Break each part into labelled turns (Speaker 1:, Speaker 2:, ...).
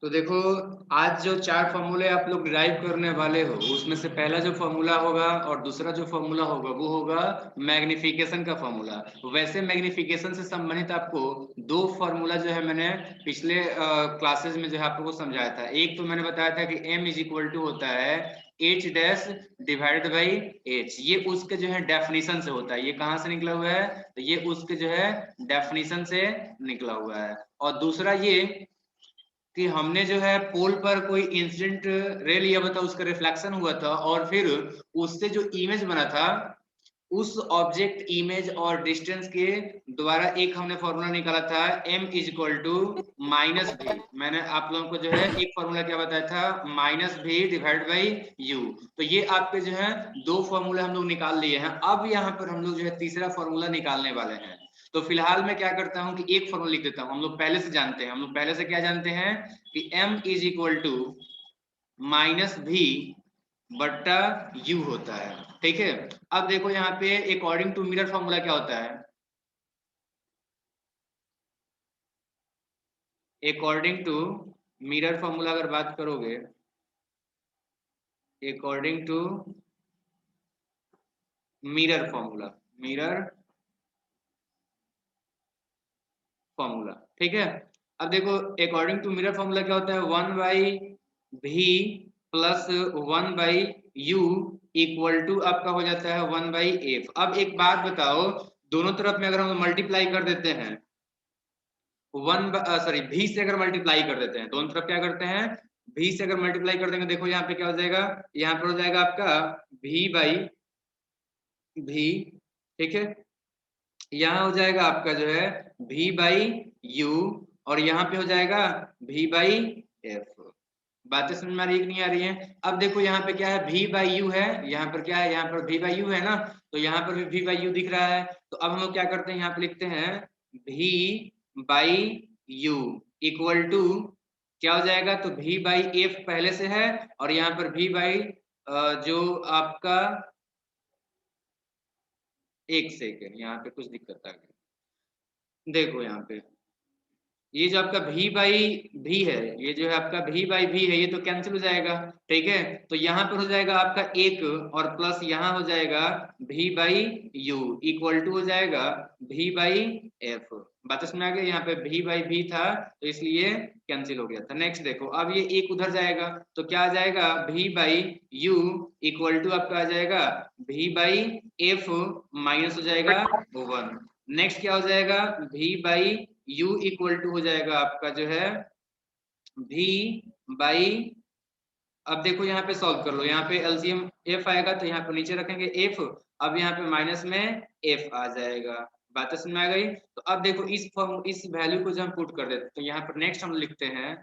Speaker 1: तो देखो, आज जो 4 फ़ॉर्मूले आप लोग डिराइव करने वाले हो, उसमें से पहला जो फ़ॉर्मूला होगा और दूसरा जो फ़ॉर्मूला होगा, वो होगा मैग्नीफिकेशन का फ़ॉर्मूला। वैसे मैग्नीफिकेशन से संबंधित आपको 2 फ़ॉर्मूला जो है मैंने पिछले क्लासेस में जो है आप लोगों को समझाया था। एक तो मैंने बताया था कि m इज़ इक्वल टू होता है h dash divided by h। ये उसके जो है डेफिनिशन से होता है। ये कहाँ से निकला हुआ है? तो ये उसके जो है डेफिनिशन से निकला हुआ है। और दूसरा ये कि हमने जो है पोल पर कोई इंसिडेंट रे लिया हुआ था, उसका रिफ्लेक्शन हुआ था और फिर उससे जो इमेज बना था, उस ऑब्जेक्ट इमेज और डिस्टेंस के द्वारा एक हमने फॉर्मूला निकाला था m is equal to minus v. मैंने आप लोगों को जो है एक फॉर्मूला क्या बताया था, माइनस भी डिवाइड बाई यू। तो ये आपके जो है 2 फॉर्मूला हम लोग निकाल लिए हैं। अब यहाँ पर हम लोग जो है तीसरा फॉर्मूला निकालने वाले हैं। तो फिलहाल मैं क्या करता हूँ कि एक फॉर्मूला लिख देता हूँ। हम लोग पहले से जानते हैं, हम लोग पहले से क्या जानते हैं कि m is equal to minus v बट्टा यू होता है। ठीक है। अब देखो यहाँ पे अकॉर्डिंग टू मिरर फॉर्मूला क्या होता है, अकॉर्डिंग टू मिरर फॉर्मूला अगर बात करोगे, according to mirror formula, mirror formula, ठीक है। अब देखो अकॉर्डिंग टू मिरर फॉर्मूला क्या होता है, 1 by v plus 1 by u equal to आपका हो जाता है 1 बाई एफ। अब एक बात बताओ, दोनों तरफ में अगर हम मल्टीप्लाई कर देते हैं, भी से अगर मल्टीप्लाई कर देते हैं, दोनों तरफ क्या करते हैं, भी से अगर मल्टीप्लाई कर देंगे, देखो यहाँ पे क्या हो जाएगा, यहाँ पर हो जाएगा आपका भी बाई भी, ठीक है। यहाँ हो जाएगा आपका जो है भी बाई यू और यहाँ पे हो जाएगा भी बाई एफ। बातें समझ में आ रही है कि नहीं आ रही है? अब देखो यहाँ पे क्या है, भी बाई यू है, यहाँ पर क्या है, यहाँ पर भी बाई यू है ना, तो यहाँ पर भी बाई यू दिख रहा है। तो अब हम लोग क्या करते हैं, यहाँ पे लिखते हैं भी बाई यू इक्वल टू क्या हो जाएगा, तो भी बाई एफ पहले से है और यहाँ पर भी बाई जो आपका, एक सेकेंड यहाँ पे कुछ दिक्कत आ गई। देखो यहाँ पे ये जो आपका भी बाई भी है, ये जो है आपका भी बाई भी है, ये तो कैंसिल हो जाएगा, ठीक है। तो यहाँ पर हो जाएगा आपका एक और प्लस यहाँ हो जाएगा भी बाई यू इक्वल टू हो जाएगा भी बाई एफ। बात समझ आ गई, यहाँ पे भी बाई भी था तो इसलिए कैंसिल हो गया था। नेक्स्ट देखो, अब ये एक उधर जाएगा तो क्या आ जाएगा, भी बाई यू इक्वल टू आपका आ जाएगा भी बाई एफ माइनस हो जाएगा 1। नेक्स्ट क्या हो जाएगा, भी बाई u इक्वल टू हो जाएगा आपका जो है v बाई, अब देखो यहाँ पे सॉल्व कर लो, यहाँ पे एलसीएम f आएगा तो यहाँ पे नीचे रखेंगे f, अब यहाँ पे माइनस में f आ जाएगा। बात समझ में आ गई? तो अब देखो इस वैल्यू को जब हम पुट कर देते तो यहाँ पर नेक्स्ट हम लिखते हैं,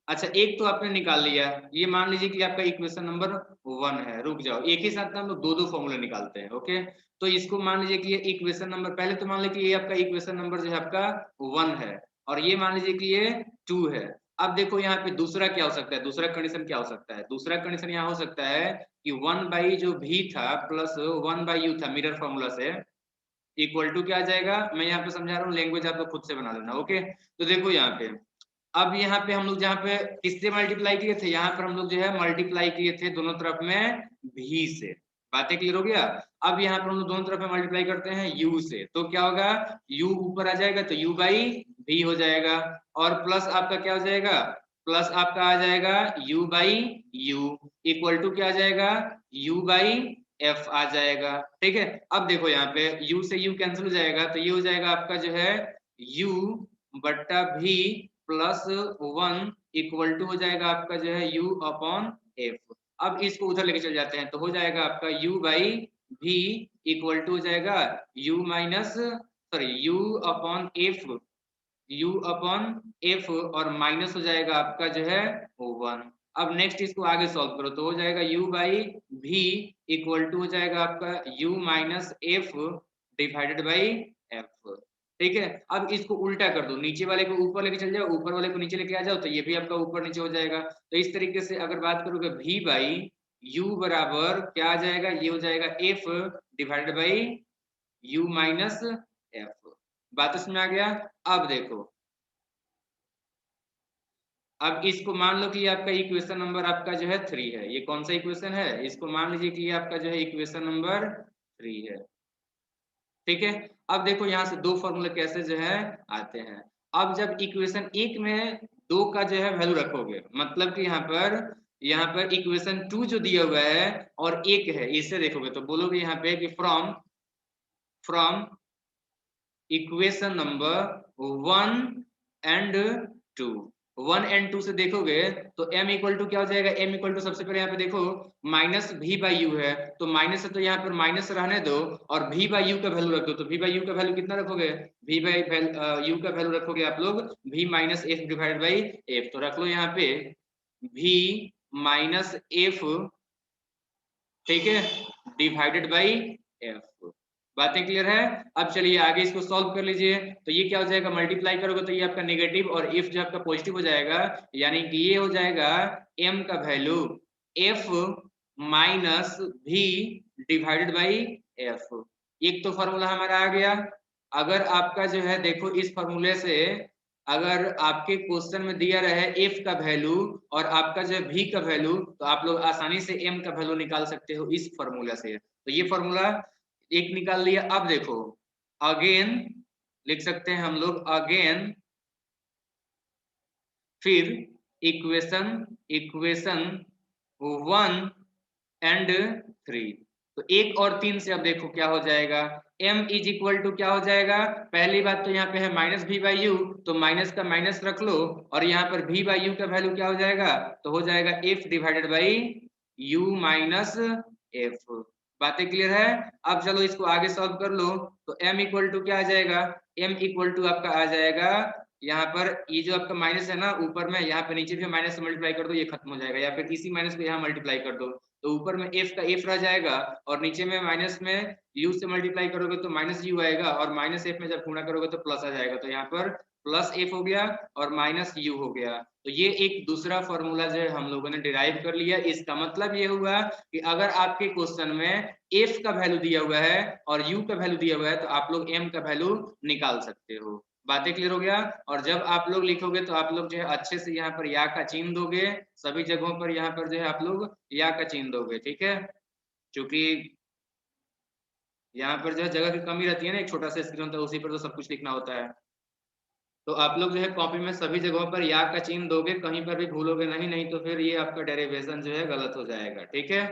Speaker 1: अच्छा एक तो आपने निकाल लिया, ये मान लीजिए कि आपका इक्वेशन नंबर 1 है। रुक जाओ, एक ही साथ में हम लोग दो दो फॉर्मूले निकालते हैं, ओके। तो इसको मान लीजिए कि ये इक्वेशन नंबर, पहले तो मान लीजिए कि ये आपका इक्वेशन नंबर जो है आपका 1 है और ये मान लीजिए कि ये 2 है। अब देखो यहाँ पे दूसरा क्या हो सकता है, दूसरा कंडीशन क्या हो सकता है, दूसरा कंडीशन यहाँ हो सकता है कि 1 बाई जो भी था प्लस 1 बाई यू था मिरर फॉर्मूला से, इक्वल टू क्या आ जाएगा, मैं यहाँ पे समझा रहा हूँ, लैंग्वेज आप लोग खुद से बना लेना, ओके। तो देखो यहाँ पे, अब यहाँ पे हम लोग जहाँ पे किससे मल्टीप्लाई किए थे, यहाँ पर हम लोग जो है मल्टीप्लाई किए थे दोनों तरफ में भी से। बातें क्लियर हो गया? अब यहाँ पर हम लोग दोनों तरफ में मल्टीप्लाई करते हैं u से, तो क्या होगा, u ऊपर आ जाएगा तो u बाई भी हो जाएगा और प्लस आपका क्या हो जाएगा, प्लस आपका आ जाएगा u by u equal to क्या आ जाएगा, u बाई एफ आ जाएगा, ठीक है। अब देखो यहाँ पे u से u कैंसिल हो जाएगा तो ये हो जाएगा आपका जो है u बट्टा भी प्लस 1 इक्वल टू हो जाएगा आपका जो है u अपॉन एफ। अब इसको उधर लेके चल जाते हैं तो हो जाएगा आपका u बाई भी इक्वल टू हो जाएगा u minus, sorry u upon F, u upon F और माइनस हो जाएगा आपका जो है 1। अब नेक्स्ट इसको आगे सॉल्व करो तो हो जाएगा u बाई भी इक्वल टू हो जाएगा आपका u minus F divided by F, ठीक है। अब इसको उल्टा कर दो, नीचे वाले को ऊपर लेके चल जाओ, ऊपर वाले को नीचे लेके आ जाओ तो ये भी आपका ऊपर नीचे हो जाएगा। तो इस तरीके से अगर बात करोगे भी बाई यू बराबर क्या आ जाएगा, ये हो जाएगा F divided by you minus F. बात इसमें आ गया? अब देखो अब इसको मान लो कि ये आपका इक्वेशन नंबर आपका जो है 3 है। ये कौन सा इक्वेशन है? इसको मान लीजिए कि ये आपका जो है इक्वेशन नंबर 3 है। ठीक है। अब देखो यहाँ से दो फॉर्मूले कैसे जो है आते हैं। अब जब इक्वेशन एक में दो का जो है वैल्यू रखोगे, मतलब कि यहाँ पर इक्वेशन 2 जो दिया हुआ है और एक है, इसे देखोगे तो बोलोगे यहाँ पे कि from from equation number 1 and 2, 1 and 2 से देखोगे तो m इक्वल टू क्या हो जाएगा? m इक्वल टू सबसे पहले यहाँ पे देखो माइनस v बाई यू है, तो माइनस है तो यहाँ पर माइनस रहने दो और v बाई यू का वैल्यू रख दो। तो v बाई यू का वैल्यू कितना रखोगे? v बाई यू का वैल्यू रखोगे आप लोग v minus F divided by F. तो रख लो यहाँ पे v माइनस एफ, ठीक है, डिवाइडेड बाई एफ। बातें क्लियर है? अब चलिए आगे इसको सॉल्व कर लीजिए। तो ये क्या हो जाएगा? मल्टीप्लाई करोगे तो ये आपका नेगेटिव और इफ जो आपका पॉजिटिव हो जाएगा, यानी कि ये हो जाएगा m का value f minus v divided by f। एक तो फॉर्मूला हमारा आ गया। अगर आपका जो है देखो इस फॉर्मूले से अगर आपके क्वेश्चन में दिया रहे f का वैल्यू और आपका जो है v का वैल्यू, तो आप लोग आसानी से m का वैल्यू निकाल सकते हो इस फॉर्मूला से। तो ये फॉर्मूला एक निकाल लिया। अब देखो अगेन लिख सकते हैं हम लोग अगेन, फिर इक्वेशन इक्वेशन 1 एंड 3। तो एक और 3 से अब देखो क्या हो जाएगा? m इज इक्वल टू क्या हो जाएगा? पहली बात तो यहाँ पे है माइनस v बाई यू, तो माइनस का माइनस रख लो और यहाँ पर v बाई यू का वैल्यू क्या हो जाएगा? तो हो जाएगा f divided by u minus f। बातें क्लियर है? अब चलो इसको आगे सॉल्व कर लो। तो m इक्वल टू क्या आ जाएगा? m इक्वल टू आपका आ जाएगा यहाँ पर ये जो आपका माइनस है ना ऊपर में, यहाँ पे नीचे भी माइनस से मल्टीप्लाई कर दो, ये खत्म हो जाएगा, या फिर इसी माइनस को यहाँ मल्टीप्लाई कर दो तो ऊपर में f का f रह जाएगा और नीचे में माइनस में u से मल्टीप्लाई करोगे तो माइनस u आएगा और माइनस f में जब गुणा करोगे तो प्लस आ जाएगा। तो यहाँ पर प्लस f हो गया और माइनस u हो गया। तो ये एक दूसरा फॉर्मूला जो है हम लोगों ने डिराइव कर लिया। इसका मतलब ये हुआ कि अगर आपके क्वेश्चन में f का वैल्यू दिया हुआ है और u का वैल्यू दिया हुआ है तो आप लोग m का वैल्यू निकाल सकते हो। बातें क्लियर हो गया? और जब आप लोग लिखोगे तो आप लोग जो है अच्छे से यहाँ पर या का चिन्ह दोगे, सभी जगहों पर यहाँ पर जो है आप लोग या का चिन्ह दोगे, ठीक है? क्योंकि यहाँ पर जो है जगह की कमी रहती है ना, एक छोटा सा स्क्रीन होता है उसी पर तो सब कुछ लिखना होता है। तो आप लोग जो है कॉपी में सभी जगहों पर या का चिन्ह दोगे, कहीं पर भी भूलोगे नहीं, नहीं तो फिर ये आपका डेरिवेशन जो है गलत हो जाएगा, ठीक है?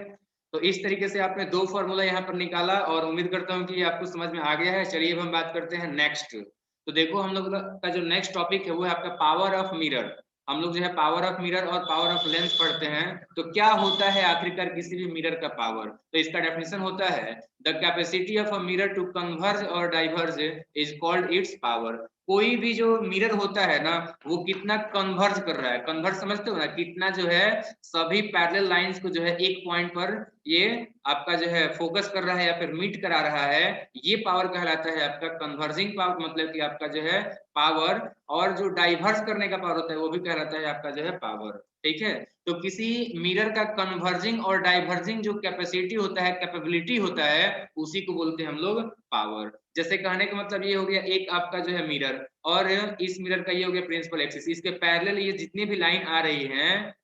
Speaker 1: तो इस तरीके से आपने दो फॉर्मूला यहाँ पर निकाला और उम्मीद करता हूँ कि ये आपको समझ में आ गया है। चलिए अब हम बात करते हैं नेक्स्ट। तो देखो हम लोग का जो नेक्स्ट टॉपिक है वो है आपका पावर ऑफ मिरर। हम लोग जो है पावर ऑफ मिरर और पावर ऑफ लेंस पढ़ते हैं। तो क्या होता है आखिरकार किसी भी मिरर का पावर? तो इसका डेफिनेशन होता है the capacity of a mirror to converge और diverge is called its power. कोई भी जो मिरर होता है ना वो कितना कन्वर्ज कर रहा है, कन्वर्ज समझते हो ना, कितना जो है सभी पैरेलल लाइंस को जो है एक पॉइंट पर ये आपका जो है फोकस कर रहा है या फिर मीट करा रहा है, ये पावर कहलाता है आपका कन्वर्जिंग पावर, मतलब कि आपका जो है पावर। और जो डाइवर्स करने का पावर होता है वो भी कहलाता है आपका जो है पावर, ठीक है? तो किसी मिरर का कन्वर्जिंग और डाइवर्जिंग जो कैपेसिटी होता है, कैपेबिलिटी होता है, उसी को बोलते हैं हम लोग पावर। जैसे कहने का मतलब ये हो गया एक आपका जो है मिरर और इस मिरर का ये हो गया प्रिंसिपल एक्सिस, इसके पैरेलल ये जितनी भी लाइन आ रही है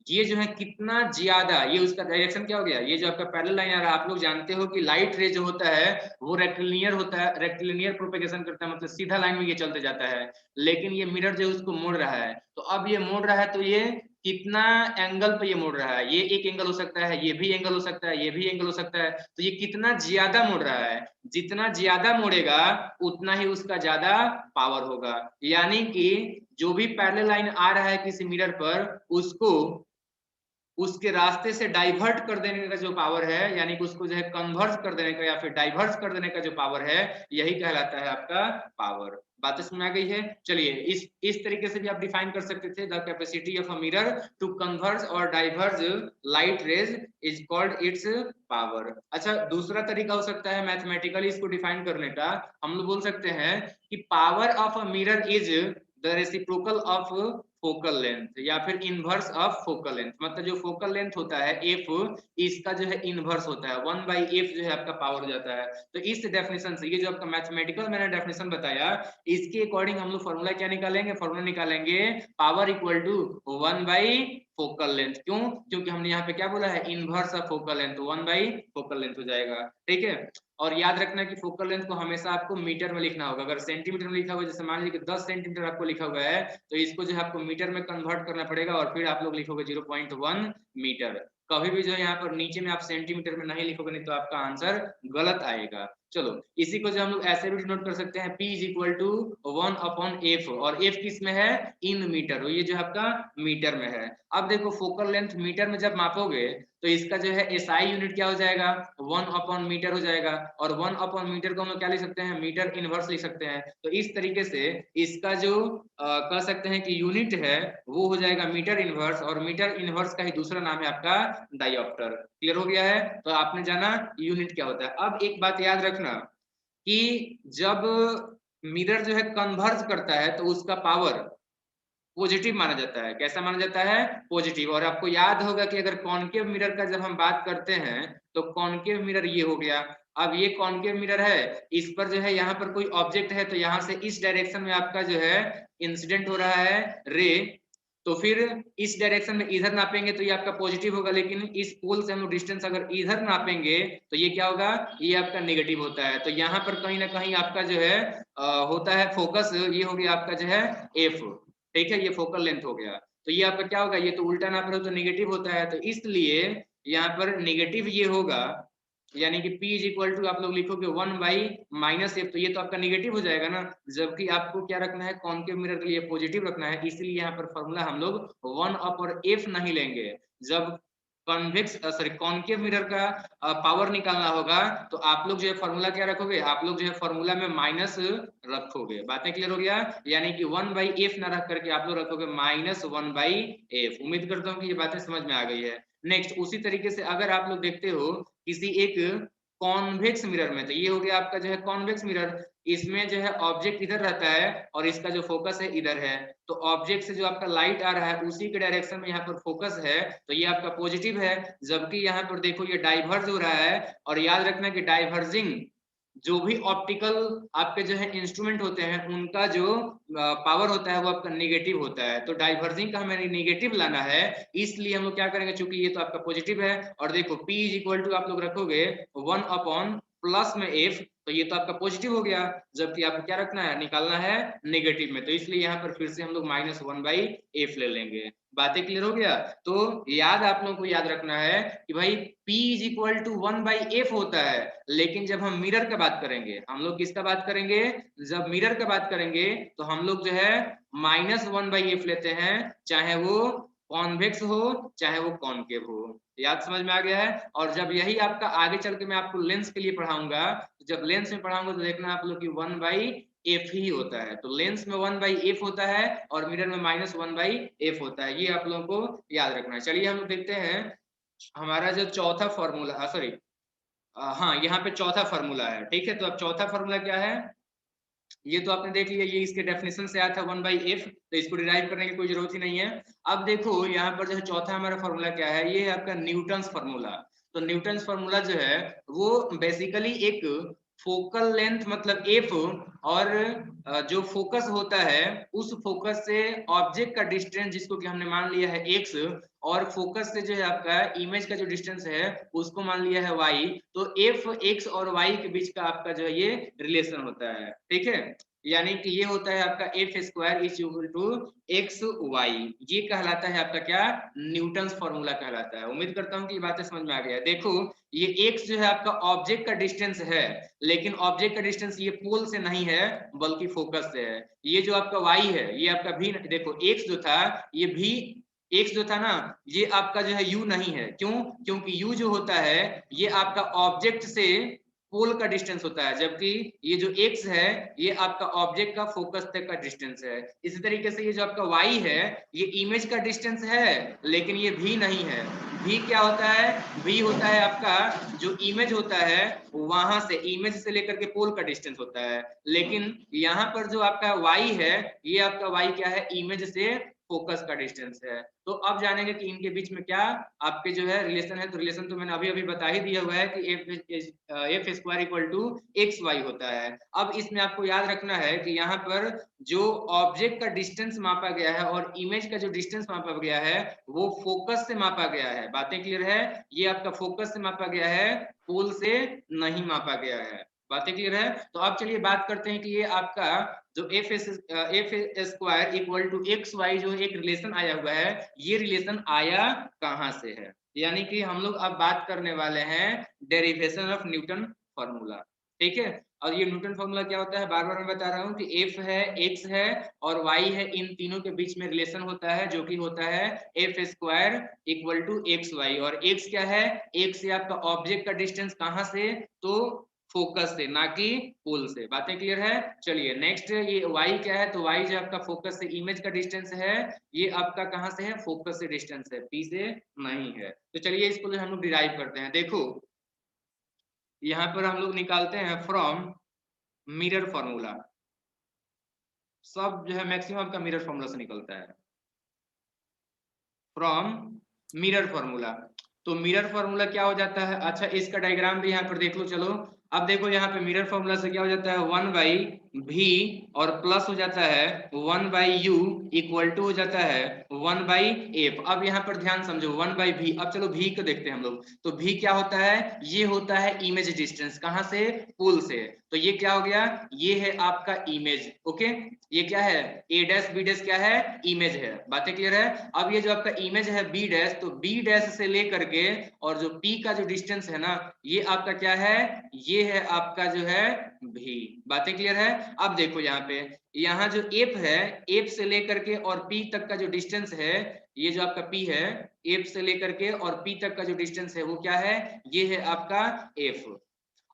Speaker 1: ये जो है कितना ज्यादा, ये उसका डायरेक्शन क्या हो गया, ये जो आपका पैरेलल लाइन आ रहा है। आप लोग जानते हो कि लाइट रे जो होता है वो रेक्टिलिनियर होता है, रेक्टिलिनियर प्रोपेगेशन करता है, मतलब सीधा लाइन में ये चलते जाता है। लेकिन ये मिरर जो है उसको मोड़ रहा है, तो अब ये मोड़ रहा है तो ये कितना एंगल पे ये मोड़ रहा है? ये एक एंगल हो सकता है, ये भी एंगल हो सकता है, ये भी एंगल हो सकता है। तो ये कितना ज्यादा मोड़ रहा है? जितना ज्यादा मोड़ेगा उतना ही उसका ज्यादा पावर होगा। यानी कि जो भी पैरेलल लाइन आ रहा है किसी मिरर पर, उसको उसके रास्ते से डाइवर्ट कर देने का जो पावर है, यानी कि उसको जो है कन्वर्स कर देने का या फिर डाइवर्स कर देने का जो पावर है, यही कहलाता है आपका पावर। बातें समझ आ गई है? चलिए इस तरीके से भी आप डिफाइन कर सकते थे, the capacity of a mirror to converge और diverge light rays is called its power. अच्छा, दूसरा तरीका हो सकता है मैथमेटिकली इसको डिफाइन करने का। हम लोग बोल सकते हैं कि power of a mirror is the reciprocal of focal length या फिर इनवर्स ऑफ फोकल लेंथ, मतलब जो फोकल लेंथ होता है एफ, इसका जो है इनवर्स होता है 1/f जो है आपका पावर हो जाता है। तो इस डेफिनेशन से, ये जो आपका मैथमेटिकल मैंने डेफिनेशन बताया, इसके अकॉर्डिंग हम लोग फॉर्मूला क्या निकालेंगे, फॉर्मूला निकालेंगे power equal to 1 focal length. क्यों? क्योंकि हमने यहाँ पे क्या बोला है, inverse of focal length, 1 focal length हो जाएगा। ठीक है, और याद रखना कि फोकल लेंथ को हमेशा आपको मीटर में लिखना होगा। अगर सेंटीमीटर में लिखा हुआ है, जैसे मान लीजिए कि 10 सेंटीमीटर आपको लिखा हुआ है, तो इसको जो है आपको मीटर में कन्वर्ट करना पड़ेगा और फिर आप लोग लिखोगे 0.1 मीटर। कभी भी जो है यहाँ पर नीचे में आप सेंटीमीटर में नहीं लिखोगे, नहीं तो आपका आंसर गलत आएगा। चलो, इसी को जो हम लोग ऐसे भी नोट कर सकते हैं, P is equal to 1/f, और f किस में है, इन मीटर, ये जो आपका मीटर में है। अब देखो फोकल लेंथ मीटर में जब मापोगे तो इसका जो है SI यूनिट क्या हो जाएगा, 1/मीटर हो जाएगा, और 1/मीटर को हम लोग क्या लिख सकते हैं, मीटर इनवर्स लिख सकते हैं। तो इस तरीके से इसका जो कह सकते हैं कि यूनिट है वो हो जाएगा मीटर इनवर्स, और मीटर इनवर्स का ही दूसरा नाम है आपका डायोप्टर। क्लियर हो गया है? तो आपने जाना यूनिट क्या होता है। अब एक बात याद रखना कि जब मिरर जो है कन्वर्ज करता है तो उसका पावर पॉजिटिव माना जाता है। कैसा माना जाता है, पॉजिटिव। और आपको याद होगा कि अगर कॉनकेव मिरर का जब हम बात करते हैं तो कॉनकेव मिरर ये हो गया। अब ये कॉनकेव मिरर है, इस पर जो है यहाँ पर कोई ऑब्जेक्ट है, तो यहाँ से इस डायरेक्शन में आपका जो है इंसिडेंट हो रहा है रे, तो फिर इस डायरेक्शन में इधर नापेंगे तो ये आपका पॉजिटिव होगा, लेकिन इस पोल से हम लोग डिस्टेंस अगर इधर नापेंगे तो ये क्या होगा, ये आपका नेगेटिव होता है। तो यहाँ पर कहीं ना कहीं आपका जो है होता है फोकस, ये हो गया आपका जो है एफ। ठीक है, ये फोकल लेंथ हो गया। तो ये आपका क्या होगा, ये तो उल्टा नाप रहे हो तो नेगेटिव होता है, तो इसलिए यहाँ पर नेगेटिव ये होगा, यानी कि P इज इक्वल टू आप लोग लिखोगे 1/-f, तो ये तो आपका नेगेटिव हो जाएगा ना, जबकि आपको क्या रखना है, कॉनकेव मिरर के लिए पॉजिटिव रखना है। इसीलिए यहाँ पर फॉर्मूला हम लोग 1/f नहीं लेंगे। जब कॉन्वेक्स सॉरी कॉनकेव मिरर का पावर निकालना होगा तो आप लोग जो है फॉर्मूला क्या रखोगे, आप लोग जो है फॉर्मूला में माइनस रखोगे। बातें क्लियर हो गया? यानी कि 1/f ना रख करके आप लोग रखोगे -1/f। उम्मीद करता हूँ कि ये बातें समझ में आ गई है। नेक्स्ट, उसी तरीके से अगर आप लोग देखते हो किसी एक कॉन्वेक्स मिरर में, तो ये हो गया आपका जो है कॉन्वेक्स मिरर, इसमें जो है ऑब्जेक्ट इधर रहता है और इसका जो फोकस है इधर है। तो ऑब्जेक्ट से जो आपका लाइट आ रहा है उसी के डायरेक्शन में यहाँ पर फोकस है, तो ये आपका पॉजिटिव है। जबकि यहाँ पर देखो ये डाइवर्ज हो रहा है, और याद रखना कि डाइवर्जिंग जो भी ऑप्टिकल आपके जो है इंस्ट्रूमेंट होते हैं उनका जो पावर होता है वो आपका नेगेटिव होता है। तो डाइवर्जिंग का हमें नेगेटिव लाना है, इसलिए हम लोग क्या करेंगे, चूंकि ये तो आपका पॉजिटिव है, और देखो P इज इक्वल टू आप लोग रखोगे 1/प्लस में f, तो ये तो आपका पॉजिटिव हो गया, जबकि आपको क्या रखना है, निकालना है नेगेटिव में। तो इसलिए यहाँ पर फिर से हम लोग -1/f ले लेंगे। बातें क्लियर हो गया? तो याद आप लोगों को याद रखना है कि भाई P is equal to 1/f होता है, लेकिन जब हम मिरर का बात करेंगे, हम लोग किसका बात करेंगे, जब मिरर का बात करेंगे तो हम लोग जो है -1/f लेते हैं, चाहे वो कॉन्वेक्स हो चाहे वो कॉनकेव हो। याद समझ में आ गया है? और जब यही आपका आगे चल के मैं आपको लेंस के लिए पढ़ाऊंगा, जब लेंस में पढ़ाऊंगा तो देखना आप लोग की 1/f ही होता है। तो लेंस में 1/f होता है और मिरर में -1/f होता है, ये आप लोगों को याद रखना है। चलिए हम लोग देखते हैं हमारा जो चौथा फॉर्मूला, सॉरी हाँ यहाँ पे चौथा फॉर्मूला है। ठीक है, तो अब चौथा फॉर्मूला क्या है, ये तो आपने देख लिया, ये इसके डेफिनेशन से आया था 1/f, तो इसको डिराइव करने की कोई जरूरत ही नहीं है। अब देखो यहाँ पर जो है चौथा हमारा फॉर्मूला क्या है, ये है आपका न्यूटन्स फॉर्मूला। तो न्यूटन्स फॉर्मूला जो है वो बेसिकली एक फोकल लेंथ मतलब f, और जो फोकस होता है उस फोकस से ऑब्जेक्ट का डिस्टेंस, जिसको कि हमने मान लिया है x, और फोकस से जो है आपका इमेज का जो डिस्टेंस है उसको मान लिया है y। तो f x और y के बीच का आपका जो है ये रिलेशन होता है। ठीक है, यानी कि ये होता है आपका f² is equal to xy, ये कहलाता है आपका क्या, न्यूटन्स फॉर्मूला कहलाता है। उम्मीद करता हूँ कि ये बातें समझ में आ गया है। देखो ये x जो है आपका ऑब्जेक्ट का डिस्टेंस है, लेकिन ऑब्जेक्ट का डिस्टेंस ये पोल से नहीं है बल्कि फोकस से है। ये जो आपका y है ये आपका भी, देखो x जो था ये भी, x जो था ना ये आपका जो है u नहीं है। क्यों? क्योंकि u जो होता है ये आपका ऑब्जेक्ट से पोल का डिस्टेंस होता है, जबकि ये जो x है ये आपका ऑब्जेक्ट का फोकस तक का डिस्टेंस है। इसी तरीके से ये जो आपका y है ये इमेज का डिस्टेंस है, लेकिन ये v नहीं है। v क्या होता है, v होता है आपका जो इमेज होता है वहां से, इमेज से लेकर के पोल का डिस्टेंस होता है, लेकिन यहाँ पर जो आपका y है ये आपका y क्या है, इमेज से फोकस का डिस्टेंस है। तो अब जानेंगे कि इनके बीच में क्या आपके जो है रिलेशन है। तो रिलेशन तो मैंने अभी अभी बता ही दिया हुआ है कि f square equal to x y होता है। अब इसमें आपको याद रखना है कि यहाँ पर जो ऑब्जेक्ट का डिस्टेंस मापा गया है और इमेज का जो डिस्टेंस मापा गया है वो फोकस से मापा गया है। बातें क्लियर है? ये आपका फोकस से मापा गया है, पोल से नहीं मापा गया है। बातें क्लियर है? तो अब चलिए बात करते हैं कि ये आपका जो f square equal to x y जो एक रिलेशन आया हुआ है, ये रिलेशन आया कहां से है। यानी कि हम लोग अब बात करने वाले हैं डेरिवेशन ऑफ न्यूटन फॉर्मूला। ठीक है, और ये न्यूटन फॉर्मूला क्या होता है, बार बार मैं बता रहा हूँ कि एफ है, एक्स है और वाई है, इन तीनों के बीच में रिलेशन होता है जो कि होता है f square equal to x y. और एक्स क्या है, एक्स से आपका ऑब्जेक्ट का डिस्टेंस कहां से, तो फोकस से, ना कि पोल से। बातें क्लियर है? चलिए नेक्स्ट, ये y क्या है, तो y जो आपका फोकस से इमेज का डिस्टेंस है, ये आपका कहां से है, फोकस से डिस्टेंस है, p से नहीं है। तो चलिए इसको जो हम लोग डिराइव करते हैं। देखो यहाँ पर हम लोग निकालते हैं फ्रॉम मिरर फॉर्मूला। सब जो है मैक्सिमम आपका मिरर फॉर्मूला से निकलता है, फ्रॉम मिरर फॉर्मूला। तो मिरर फॉर्मूला क्या हो जाता है, अच्छा इसका डायग्राम भी यहाँ पर देख लो। चलो अब देखो यहाँ पे मिरर फॉर्मूला से क्या हो जाता है, 1/v और प्लस हो जाता है 1/u इक्वल टू हो जाता है 1/f। अब यहाँ पर ध्यान समझो 1/v। अब चलो v को देखते हैं हम लोग। तो v क्या होता है, ये होता है इमेज डिस्टेंस, कहां से, पोल से। तो ये क्या हो गया, ये है आपका इमेज। ओके, ये क्या है, a डैश b डैश क्या है, इमेज है। बातें क्लियर है? अब ये जो आपका इमेज है b डैश, तो b डैश से लेकर के और जो p का जो डिस्टेंस है ना, ये आपका क्या है, ये है आपका जो है v। बातें क्लियर है? अब देखो यहाँ पे, यहाँ जो f है, f से लेकर के और p तक का जो डिस्टेंस है, ये जो आपका p है, f से लेकर के और p तक का जो डिस्टेंस है वो क्या है, ये है आपका f।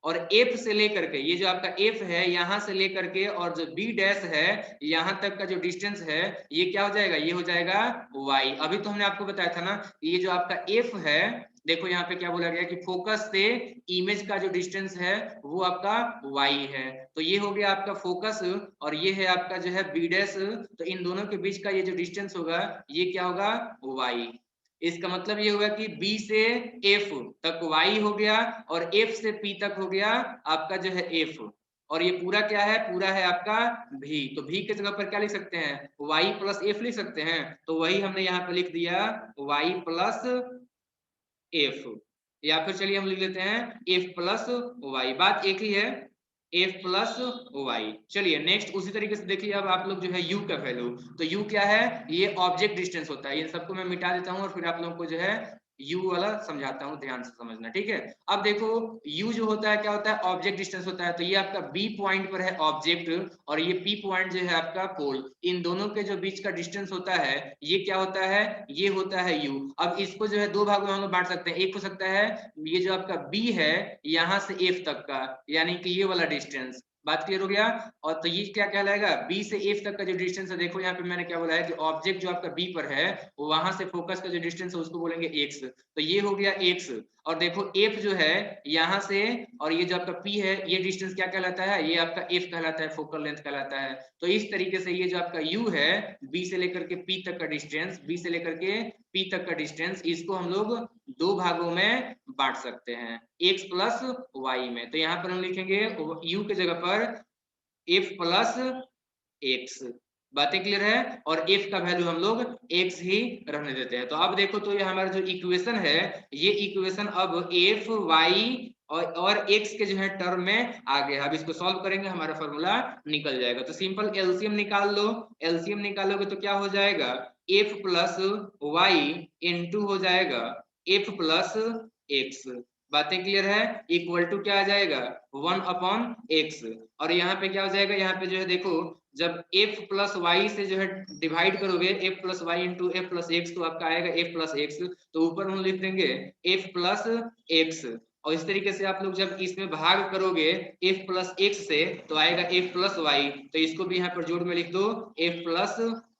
Speaker 1: और F से लेकर के, ये जो आपका F है यहाँ से लेकर के और जो B डैश है यहाँ तक का जो डिस्टेंस है, ये क्या हो जाएगा, ये हो जाएगा Y। अभी तो हमने आपको बताया था ना, ये जो आपका F है, देखो यहाँ पे क्या बोला गया कि फोकस से इमेज का जो डिस्टेंस है वो आपका Y है। तो ये हो गया आपका फोकस और ये है आपका जो है B डैश। तो इन दोनों के बीच का ये जो डिस्टेंस होगा ये क्या होगा, Y। इसका मतलब ये होगा कि B से F तक Y हो गया और F से P तक हो गया आपका जो है F। और ये पूरा क्या है, पूरा है आपका V। तो V के जगह पर क्या लिख सकते हैं, Y प्लस F लिख सकते हैं। तो वही हमने यहाँ पे लिख दिया Y प्लस F, या फिर चलिए हम लिख लेते हैं F प्लस Y। बात एक ही है, F प्लस वाई। चलिए नेक्स्ट उसी तरीके से देखिए, अब आप लोग जो है U का वैल्यू, तो U क्या है, ये ऑब्जेक्ट डिस्टेंस होता है। ये सबको मैं मिटा देता हूँ और फिर आप लोगों को जो है U वाला समझाता हूँ, ध्यान से समझना, ठीक है। अब देखो U जो होता है क्या होता है, ऑब्जेक्ट डिस्टेंस होता है। तो ये आपका B पॉइंट पर है ऑब्जेक्ट और ये P पॉइंट जो है आपका पोल, इन दोनों के जो बीच का डिस्टेंस होता है ये क्या होता है, ये होता है U। अब इसको जो है दो भागों में हम लोग बांट सकते हैं। एक हो सकता है ये जो आपका B है यहाँ से F तक का, यानी कि ये वाला डिस्टेंस। बात क्लियर हो गया? और तो ये क्या कहलाएगा, B से F तक का जो डिस्टेंस है, देखो यहाँ पे मैंने क्या बोला है कि ऑब्जेक्ट जो आपका B पर है वहां से फोकस का जो डिस्टेंस है उसको बोलेंगे x। तो ये हो गया x। और देखो F जो है यहाँ से और ये जो आपका P है, ये डिस्टेंस क्या कहलाता है, ये आपका F कहलाता है, फोकल लेंथ कहलाता है। तो इस तरीके से ये जो आपका U है, B से लेकर के P तक का डिस्टेंस, B से लेकर के P तक का डिस्टेंस, इसको हम लोग दो भागों में बांट सकते हैं, x प्लस y में। तो यहाँ पर हम लिखेंगे u के जगह पर f प्लस x। बातें क्लियर है? और f का वैल्यू हम लोग x ही रहने देते हैं। तो अब देखो, तो ये हमारा जो इक्वेशन है, ये इक्वेशन अब f y और x के जो है टर्म में आ गया। अब इसको सॉल्व करेंगे, हमारा फॉर्मूला निकल जाएगा। तो सिंपल एलसीएम निकाल लो। एलसीएम निकालोगे तो क्या हो जाएगा, f प्लस वाई इंटू हो जाएगा f प्लस x। बातें क्लियर है? इक्वल टू क्या आ जाएगा, 1/x। और यहाँ पे क्या हो जाएगा, यहाँ पे जो है देखो, जब f प्लस वाई से जो है डिवाइड करोगे, f plus y into f plus x, तो आपका आएगा f प्लस एक्स। तो ऊपर हम लिख देंगे f प्लस एक्स। और इस तरीके से आप लोग जब इसमें भाग करोगे f प्लस एक्स से, तो आएगा f प्लस वाई। तो इसको भी यहाँ पर जोड़ में लिख दो f प्लस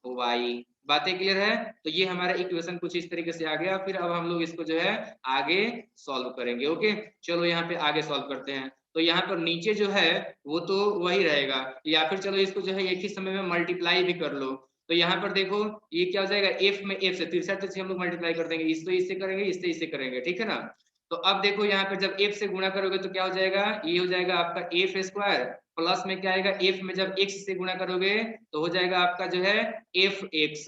Speaker 1: वाई। बातें क्लियर है? तो ये हमारा इक्वेशन कुछ इस तरीके से आ गया। फिर अब हम लोग इसको जो है आगे सॉल्व करेंगे। ओके, चलो यहाँ पे आगे सॉल्व करते हैं। तो यहाँ पर नीचे जो है वो तो वही रहेगा, या फिर चलो इसको जो है एक ही समय में मल्टीप्लाई भी कर लो। तो यहाँ पर देखो ये क्या हो जाएगा, एफ में एफ से तिरछा तिरछी हम लोग मल्टीप्लाई कर देंगे, इससे इससे करेंगे, इससे इससे करेंगे, ठीक है ना। तो अब देखो यहाँ पे जब एफ से गुणा करोगे तो क्या हो जाएगा, ये हो जाएगा आपका एफ स्क्वायर, प्लस में क्या आएगा, एफ में जब एक्स से गुणा करोगे तो हो जाएगा आपका जो है एफ एक्स।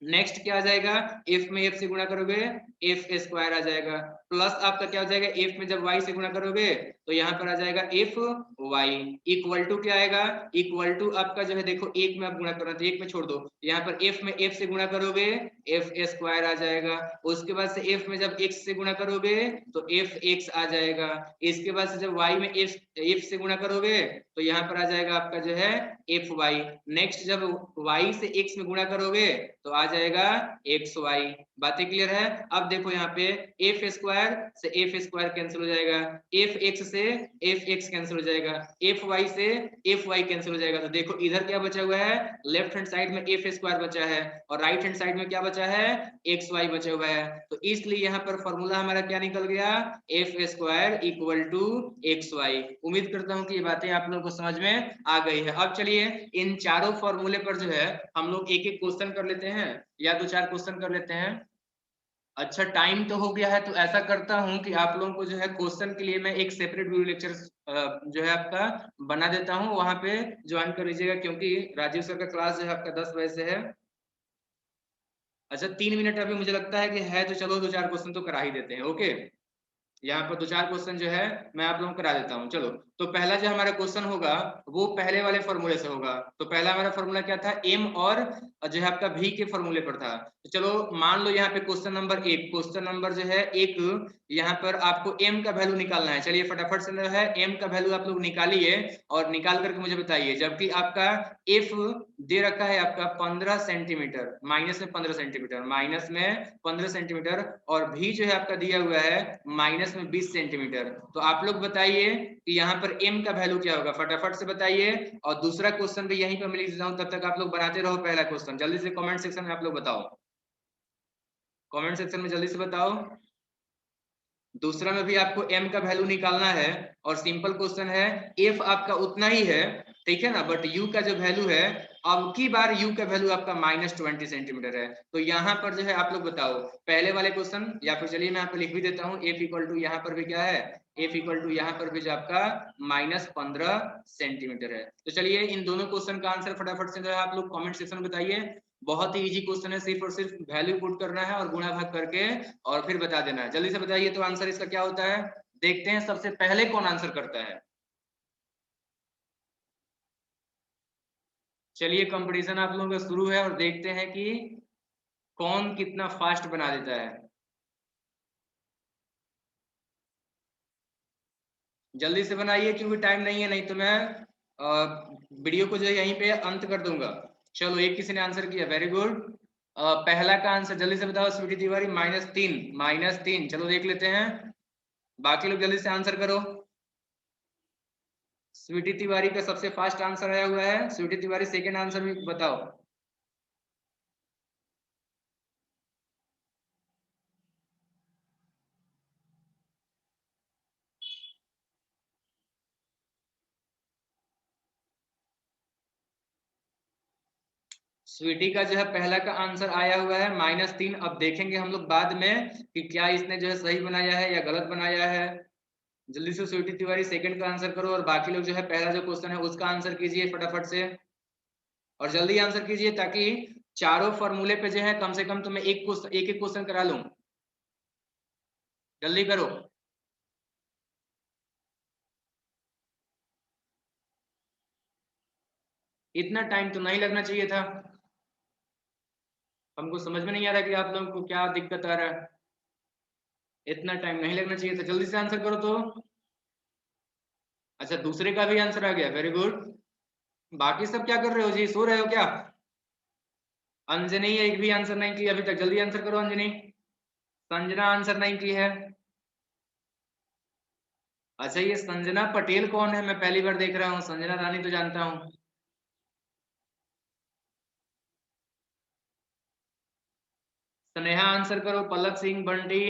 Speaker 1: नेक्स्ट क्या आ जाएगा, एफ में एफ से गुणा करोगे एफ स्क्वायर आ जाएगा, प्लस आपका क्या हो जाएगा, एफ में जब वाई से गुणा करोगे तो यहाँ पर आ जाएगा एफ वाई, इक्वल टू क्या आएगा, इक्वल टू आपका जो है देखो एक में आप गुणा करना तो एक में छोड़ दो, यहाँ पर एफ में एफ से गुणा करोगे एफ स्क्वायर आ जाएगा, उसके बाद से एफ में जब एक्स से गुणा करोगे तो एफ एक्स आ जाएगा, इसके बाद से जब वाई में एफ से गुणा करोगे तो यहाँ पर आ जाएगा आपका जो है एफ वाई। नेक्स्ट जब y से x में गुणा करोगे तो आ जाएगा एक्स वाई। बातें क्लियर है। अब देखो यहाँ पे एफ स्क्वायर से एफ स्क्वायर कैंसिल हो जाएगा, एफ एक्स से एफ एक्स कैंसिल हो जाएगा, एफ वाई से एफ वाई कैंसिल हो जाएगा। तो देखो इधर क्या बचा हुआ है, लेफ्ट हैंड साइड में एफ स्क्वायर बचा है और राइट हैंड साइड में क्या बचा है, एक्स वाई बचा हुआ है। तो इसलिए यहाँ पर फॉर्मूला हमारा क्या निकल गया, f square equal to x y. उम्मीद करता हूँ कि ये बातें आप लोगों को समझ में आ गई है। अब चलिए इन चारों फॉर्मूले पर जो है हम लोग एक एक क्वेश्चन कर लेते हैं या दो चार क्वेश्चन कर लेते हैं। अच्छा टाइम तो हो गया है, तो ऐसा करता हूं कि आप लोगों को जो है क्वेश्चन के लिए मैं एक सेपरेट वीडियो लेक्चर जो है आपका बना देता हूं, वहां पे ज्वाइन कर लीजिएगा, क्योंकि राजीव सर का क्लास जो है आपका 10 बजे से है। अच्छा 3 मिनट अभी मुझे लगता है कि है, तो चलो दो चार क्वेश्चन तो करा ही देते हैं। ओके, यहाँ पर दो चार क्वेश्चन जो है मैं आप लोगों को करा देता हूँ। चलो तो पहला जो हमारा क्वेश्चन होगा वो पहले वाले फॉर्मूले से होगा। तो पहला हमारा फॉर्मूला क्या था, एम और जो है आपका भी के फॉर्मूले पर था। तो चलो मान लो यहाँ पे क्वेश्चन नंबर एक, क्वेश्चन नंबर जो है एक, यहाँ पर आपको एम का वैल्यू निकालना है। चलिए फटाफट से जो है एम का वैल्यू आप लोग निकालिए और निकाल करके मुझे बताइए। जबकि आपका एफ दे रखा है आपका 15 सेंटीमीटर, माइनस में 15 सेंटीमीटर, माइनस में 15 सेंटीमीटर, और भी जो है आपका दिया हुआ है माइनस में 20 सेंटीमीटर। तो आप लोग बताइए कि यहाँ पर m का वैल्यू क्या होगा, फटाफट से बताइए। और दूसरा क्वेश्चन भी यहीं पर मैं लिख देता हूँ, तब तक आप लोग बनाते रहो पहला क्वेश्चन। जल्दी से कमेंट सेक्शन में आप लोग बताओ, कमेंट सेक्शन में जल्दी से बताओ। दूसरा में भी आपको m का वैल्यू निकालना है और सिंपल क्वेश्चन है, f आपका उतना ही है, ठीक है ना, बट u का जो वैल्यू है, अब की बार u का वैल्यू आपका -20 सेंटीमीटर है। तो यहाँ पर जो है आप लोग बताओ पहले वाले क्वेश्चन, या फिर चलिए मैं यहाँ पर लिख भी देता हूँ, f इक्वल टू यहाँ पर भी क्या है, f इक्वल टू यहाँ पर भी जो आपका -15 सेंटीमीटर है। तो चलिए इन दोनों क्वेश्चन का आंसर फटाफट से जो है आप लोग कॉमेंट सेक्शन में बताइए। बहुत ही इजी क्वेश्चन है, सिर्फ और सिर्फ वैल्यू पुट करना है और गुणा भाग करके और फिर बता देना है। जल्दी से बताइए तो आंसर इसका क्या होता है। देखते हैं सबसे पहले कौन आंसर करता है। चलिए कंपटीशन आप लोगों का शुरू है और देखते हैं कि कौन कितना फास्ट बना देता है। जल्दी से बनाइए क्योंकि टाइम नहीं है, नहीं तो मैं वीडियो को जो है यहीं पे अंत कर दूंगा। चलो एक किसी ने आंसर किया, वेरी गुड। पहला का आंसर जल्दी से बताओ, स्वीटी तिवारी -3, -3। चलो देख लेते हैं, बाकी लोग जल्दी से आंसर करो। स्वीटी तिवारी का सबसे फास्ट आंसर आया हुआ है, स्वीटी तिवारी सेकंड आंसर भी बताओ। स्वीटी का जो है पहला का आंसर आया हुआ है -3। अब देखेंगे हम लोग बाद में कि क्या इसने जो है सही बनाया है या गलत बनाया है। जल्दी से स्वीटी तिवारी सेकंड का आंसर करो और बाकी लोग जो है पहला जो क्वेश्चन है उसका आंसर कीजिए फटाफट से, और जल्दी आंसर कीजिए ताकि चारों फॉर्मूले पे जो है कम से कम तो मैं एक एक क्वेश्चन करा लूं। जल्दी करो। इतना टाइम तो नहीं लगना चाहिए था, हमको समझ में नहीं आ रहा कि आप लोगों को क्या दिक्कत आ रहा है। इतना टाइम नहीं लगना चाहिए था, जल्दी से आंसर करो तो। अच्छा दूसरे का भी आंसर आ गया, वेरी गुड। बाकी सब क्या कर रहे हो जी, सो रहे हो क्या। अंजनी एक भी आंसर नहीं की अभी तक, जल्दी आंसर करो अंजनी। संजना आंसर नहीं की है। अच्छा ये संजना पटेल कौन है, मैं पहली बार देख रहा हूँ, संजना रानी तो जानता हूँ। स्नेहा आंसर करो, पलक सिंह बंटी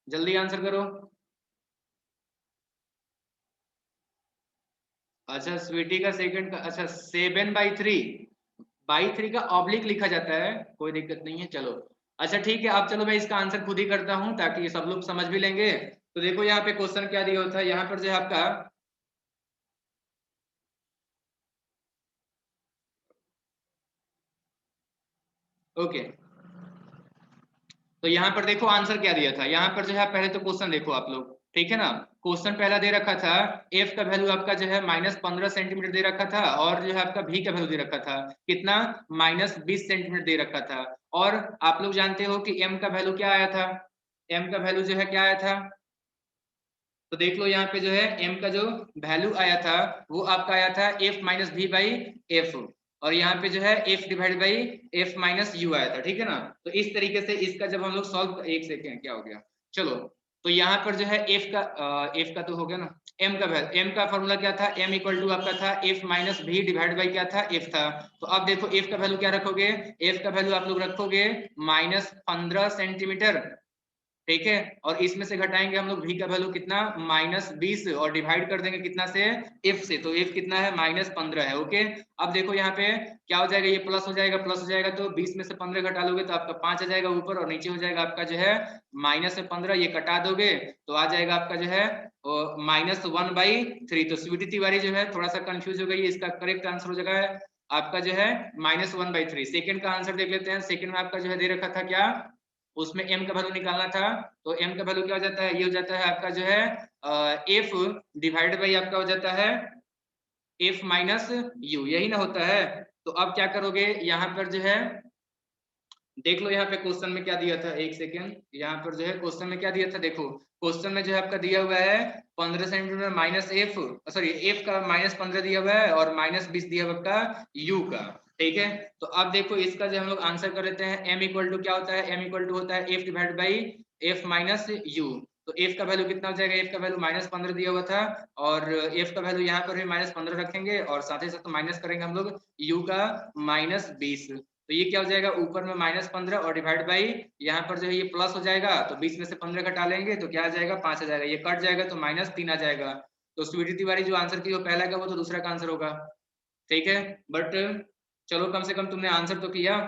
Speaker 1: जल्दी आंसर करो। अच्छा स्वीटी का सेकंड का, अच्छा 7/3 का ऑब्लिक लिखा जाता है, कोई दिक्कत नहीं है चलो। अच्छा ठीक है, अब चलो मैं इसका आंसर खुद ही करता हूँ ताकि ये सब लोग समझ भी लेंगे। तो देखो यहाँ पे क्वेश्चन क्या दिया होता है, यहाँ पर जो है आपका, ओके, तो यहाँ पर देखो आंसर क्या दिया था, यहाँ पर जो है पहले तो क्वेश्चन देखो आप लोग, ठीक है ना। क्वेश्चन पहला दे रखा था, एफ का वैल्यू आपका जो है -15 सेंटीमीटर दे रखा था, और जो है आपका भी का वैल्यू दे रखा था कितना, -20 सेंटीमीटर दे रखा था। और आप लोग जानते हो कि एम का वैल्यू क्या आया था, एम का वैल्यू जो है क्या आया था, तो देख लो यहाँ पे जो है m का जो वैल्यू आया था वो आपका आया था f माइनस भी बाई एफ, और यहाँ पे जो है f divide by f minus you आया था, ठीक है ना। तो इस तरीके से इसका जब हम लोग सॉल्व, एक सेकेंड क्या हो गया, चलो, तो यहाँ पर जो है f का तो हो गया ना, m का वैल्यू, m का फॉर्मूला क्या था, m इक्वल टू आपका था f माइनस भी डिवाइड बाई क्या था, f था। तो अब देखो f का वैल्यू क्या रखोगे, f का वैल्यू आप लोग रखोगे -15 सेंटीमीटर, ठीक है। और इसमें से घटाएंगे हम लोग v का वैल्यू कितना, -20, और डिवाइड कर देंगे कितना से, f से, तो f कितना है, -15 है, ओके। अब देखो यहाँ पे क्या हो जाएगा, ये प्लस हो जाएगा, प्लस हो जाएगा तो 20 में से 15 घटा लोगे तो आपका 5 आ जाएगा ऊपर, और नीचे हो जाएगा आपका जो है -15, ये कटा दोगे तो आ जाएगा आपका जो है -1/3। तो स्वीटी तिवारी जो है थोड़ा सा कंफ्यूज हो गई, इसका करेक्ट आंसर हो जाएगा आपका जो है -1/3। सेकंड का आंसर देख लेते हैं, सेकंड में आपका जो है दे रखा था क्या, उसमें m का वैल्यू निकालना था, तो m का वैल्यू क्या हो जाता है, ये हो जाता है आपका जो है f डिवाइड बाई आपका हो जाता है f माइनस यू, यही ना होता है। तो अब क्या करोगे यहाँ पर जो है, देख लो यहाँ पे क्वेश्चन में क्या दिया था, एक सेकेंड, यहाँ पर जो है क्वेश्चन में क्या दिया था, देखो क्वेश्चन में जो है आपका दिया हुआ है 15 centimetre minus F, sorry F का -15 दिया हुआ है और -20 दिया हुआ आपका यू का, ठीक है। तो अब देखो इसका जो हम लोग आंसर कर लेते हैं, m इक्वल टू क्या होता है, m इक्वल टू होता है f divide by f minus you. तो f का वैल्यू कितना हो जाएगा, f का वैल्यू -15 दिया हुआ था, और f का वैल्यू यहाँ पर भी -15 रखेंगे, और साथ ही साथ माइनस करेंगे हम लोग u का -20, तो ये क्या हो जाएगा, ऊपर में -15 और डिवाइड बाई यहाँ पर जो है ये प्लस हो जाएगा, तो 20 में से 15 घटा लेंगे तो क्या आ जाएगा, 5 आ जाएगा, ये कट जाएगा तो -3 आ जाएगा। तो स्वीटी तिवारी जो आंसर की वो पहला का, वो तो दूसरा का आंसर होगा, ठीक है। बट चलो कम से कम तुमने आंसर तो किया।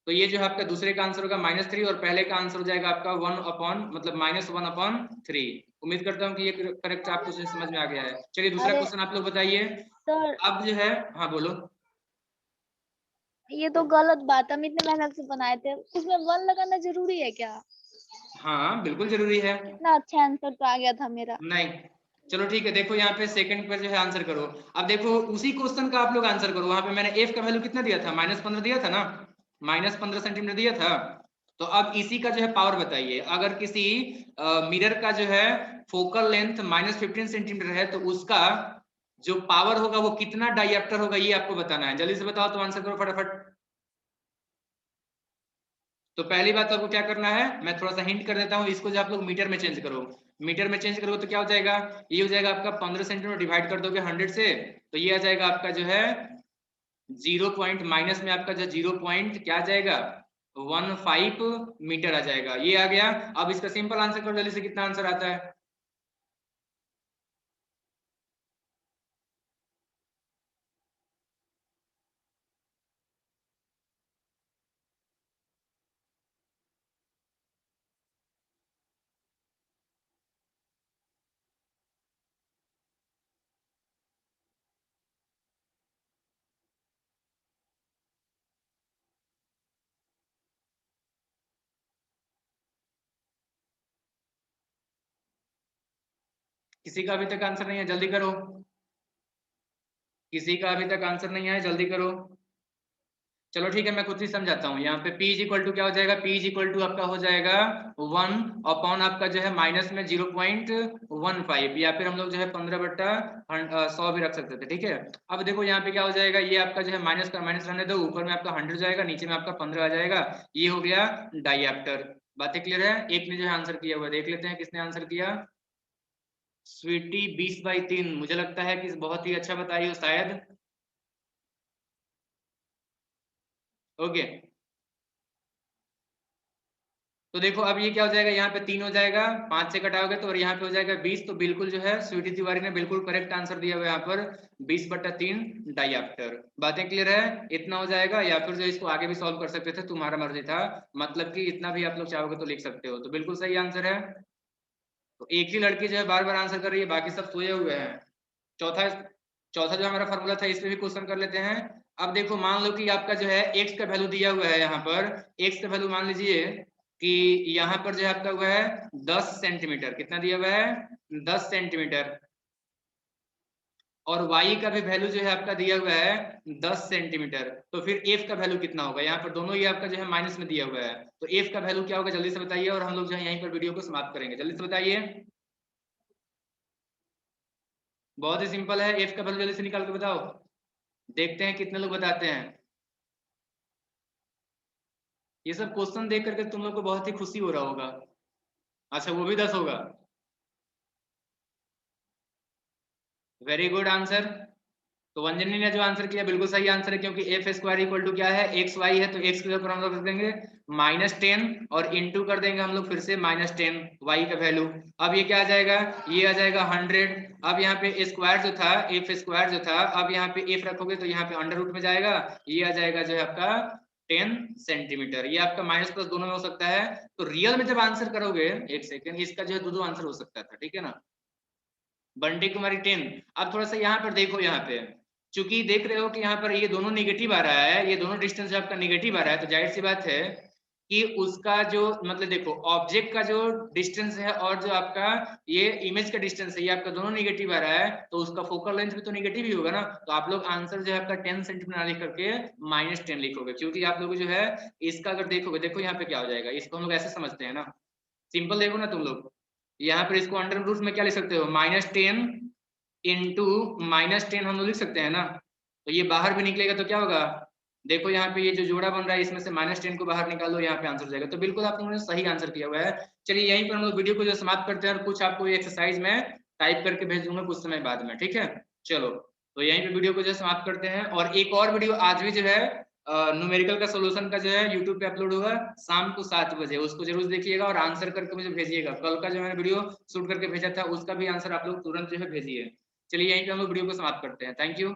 Speaker 1: तो ये जो है आपका दूसरे का आंसर होगा -3, और पहले का आंसर हो जाएगा आपका 1 अपॉन, मतलब -1/3। उम्मीद करता हूँ कि ये करेक्ट आपको समझ में आ गया है। चलिए दूसरा
Speaker 2: अरे
Speaker 1: क्वेश्चन आप लोग बताइए।
Speaker 2: सर,
Speaker 1: अब जो है, हाँ बोलो।
Speaker 2: ये तो गलत बात है, हम इतने मेहनत से बनाए थे, उसमें 1 लगाना जरूरी है क्या?
Speaker 1: हाँ बिल्कुल जरूरी है।
Speaker 2: इतना अच्छा आंसर तो आ गया था मेरा।
Speaker 1: नहीं, चलो ठीक है, देखो यहाँ पे सेकंड पर जो है आंसर करो। अब देखो उसी क्वेश्चन का आप लोग आंसर करो, वहां पे मैंने एफ का वैल्यू कितना दिया था, -15 दिया था ना, -15 सेंटीमीटर दिया था। तो अब इसी का जो है पावर बताइए, अगर किसी मिरर का जो है फोकल लेंथ -15 सेंटीमीटर है, तो उसका जो पावर होगा वो कितना डाइएप्टर होगा, ये आपको बताना है। जल्दी से बताओ, तो आंसर करो फटाफट। तो पहली बात तो आपको क्या करना है, मैं थोड़ा सा हिंट कर देता हूँ, इसको जो आप लोग मीटर में चेंज करो, मीटर में चेंज करोगे तो क्या हो जाएगा, ये हो जाएगा आपका 15 सेंटीमीटर डिवाइड कर दोगे 100 से, तो ये आ जाएगा आपका जो है 0 पॉइंट, माइनस में आपका जो 0 पॉइंट क्या आ जाएगा, 15 मीटर आ जाएगा, ये आ गया। अब इसका सिंपल आंसर करो जल्दी से, कितना आंसर आता है। किसी का अभी तक आंसर नहीं है, जल्दी करो। किसी का अभी तक आंसर नहीं है, जल्दी करो। चलो ठीक है, मैं खुद ही समझाता हूँ। यहाँ पे P इज इक्वल टू क्या हो जाएगा, P इज इक्वल टू आपका हो जाएगा 1 अपॉन आपका जो है माइनस में 0.15, या फिर हम लोग जो है 15/100 भी रख सकते थे, ठीक है। अब देखो यहाँ पे क्या हो जाएगा, ये आपका जो है माइनस का माइनस रहने दो, ऊपर में आपका 100 जाएगा, नीचे में आपका 15 आ जाएगा, ये हो गया डाइएप्टर। बातें क्लियर है। एक ने जो है आंसर किया हुआ, देख लेते हैं किसने आंसर किया। स्वीटी 20/3, मुझे लगता है कि बहुत ही अच्छा बताई हो शायद। ओके, तो देखो अब ये क्या हो जाएगा, यहाँ पे 3 हो जाएगा, 5 से कटाओगे तो, और यहाँ पे हो जाएगा 20। तो बिल्कुल जो है स्वीटी तिवारी ने बिल्कुल करेक्ट आंसर दिया हुआ है यहाँ पर 20/3 डाइऑप्टर। बातें क्लियर है? इतना हो जाएगा, या फिर जो इसको आगे भी सॉल्व कर सकते थे, तुम्हारा मर्जी था, मतलब कि इतना भी आप लोग चाहोगे तो लिख सकते हो। तो बिल्कुल सही आंसर है। तो एक ही लड़की जो है बार बार आंसर कर रही है, बाकी सब सोए हुए हैं। चौथा चौथा जो हमारा फॉर्मूला था, इस पे भी क्वेश्चन कर लेते हैं। अब देखो मान लो कि आपका जो है x का वैल्यू दिया हुआ है, यहाँ पर x का वैल्यू मान लीजिए कि यहाँ पर जो है आपका हुआ है 10 सेंटीमीटर। कितना दिया हुआ है? 10 सेंटीमीटर। और y का भी वैल्यू जो है आपका दिया हुआ है 10 सेंटीमीटर। तो फिर f का वैल्यू कितना होगा? यहाँ पर दोनों ही आपका जो है माइनस में दिया हुआ है, तो f का वैल्यू क्या होगा जल्दी से बताइए, और हम लोग जो है यहीं पर वीडियो को समाप्त करेंगे। जल्दी से बताइए, बहुत ही सिंपल है। f का वैल्यू जल्दी से निकाल के बताओ, देखते हैं कितने लोग बताते हैं। ये सब क्वेश्चन देख करके तुम लोग को बहुत ही खुशी हो रहा होगा। अच्छा, वो भी 10 होगा। Very good answer. तो अंजनी ने जो आंसर किया बिल्कुल सही आंसर है, क्योंकि एफ स्क्वायर इक्वल टू क्या है? एक्स वाई है। तो एक्स के ऊपर हम लोग रख देंगे -10 और इंटू कर देंगे हम लोग फिर से -10 वाई का वैल्यू। अब ये क्या आ जाएगा? ये आ जाएगा 100। अब यहाँ पे स्क्वायर जो था, एफ स्क्वायर जो था, अब यहाँ पे एफ रखोगे तो यहाँ पे अंडर रूट में जाएगा, ये आ जाएगा जो है आपका 10 सेंटीमीटर। ये आपका माइनस प्लस दोनों में हो सकता है। तो रियल में जब आंसर करोगे, एक सेकेंड, इसका जो है दो आंसर हो सकता था, ठीक है ना। बंटी कुमारी 10। अब थोड़ा सा यहाँ पर देखो, यहाँ पे चूंकि देख रहे हो कि यहाँ पर ये दोनों निगेटिव आ रहा है, ये दोनों डिस्टेंस जो आपका निगेटिव आ रहा है, तो जाहिर सी बात है कि उसका जो मतलब देखो ऑब्जेक्ट का जो डिस्टेंस है और जो आपका ये इमेज का डिस्टेंस है, ये आपका दोनों निगेटिव आ रहा है, तो उसका फोकल लेंथ भी तो निगेटिव ही होगा ना। तो आप लोग आंसर जो है आपका 10 सेंटीमीटर लिख करके -10 लिखोगे, क्योंकि आप लोग जो है इसका अगर देखोगे, देखो यहाँ पे क्या हो जाएगा, इसको हम लोग ऐसे समझते हैं ना, सिंपल देखो ना तुम लोग, यहाँ पर इसको अंडर रूट में क्या लिख सकते हो? -10 इंटू -10 हम लोग लिख सकते हैं ना। तो ये बाहर भी निकलेगा तो क्या होगा? देखो यहाँ पे ये जो जोड़ा बन रहा है, इसमें से -10 को बाहर निकालो, यहाँ पे आंसर हो जाएगा। तो बिल्कुल आप लोगों ने सही आंसर किया हुआ है। चलिए यहीं पर हम लोग वीडियो को जो समाप्त करते हैं, और कुछ आपको एक्सरसाइज में टाइप करके भेज दूंगा कुछ समय बाद में, ठीक है। चलो, तो यहीं पे वीडियो को जो समाप्त करते हैं, और एक और वीडियो आज भी जो है न्यूमेरिकल का सोल्यूशन का जो है यूट्यूब पे अपलोड होगा शाम को 7 बजे, उसको जरूर देखिएगा और आंसर करके मुझे भेजिएगा। कल का जो मैंने वीडियो शूट करके भेजा था, उसका भी आंसर आप लोग तुरंत जो है भेजिए। चलिए यहीं पे हम लोग वीडियो को समाप्त करते हैं। Thank you.